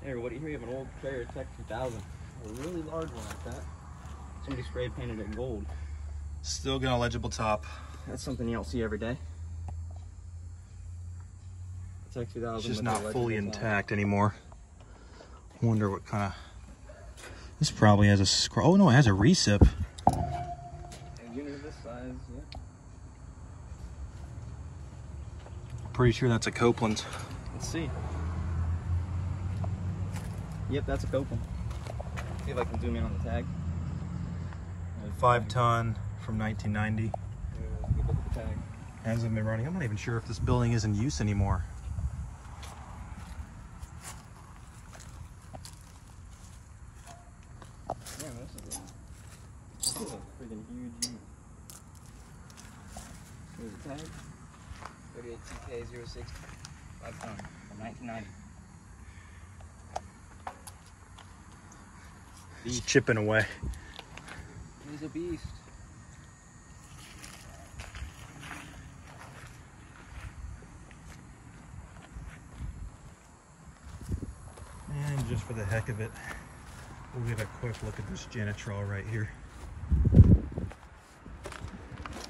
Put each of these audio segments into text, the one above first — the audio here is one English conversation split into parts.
Here, what do you hear? You have an old trailer Tech2000. A really large one like that. Somebody spray painted it gold. Still got a legible top. That's something you don't see every day. Tech2000. It's just not fully intact anymore. Wonder what kind of... This probably has a scroll. Oh no, it has a recip. A unit of this size, yeah. Pretty sure that's a Copeland. Let's see. Yep, that's a Copeland. See if I can zoom in on the tag. 5-ton from 1990. Look at the tag. Hasn't been running. I'm not even sure if this building is in use anymore. Yeah, this is a freaking huge unit. Here's the tag. 38TK06, 5-ton from 1990. He's chipping away. He's a beast. And just for the heck of it, we'll get a quick look at this Janitrol right here,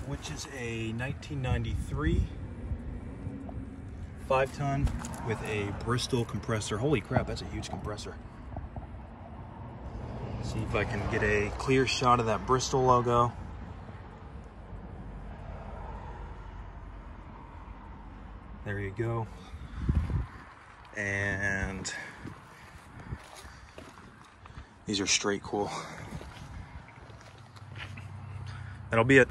which is a 1993 5-ton with a Bristol compressor. Holy crap, that's a huge compressor. See if I can get a clear shot of that Bristol logo. There you go. And these are straight cool. That'll be it.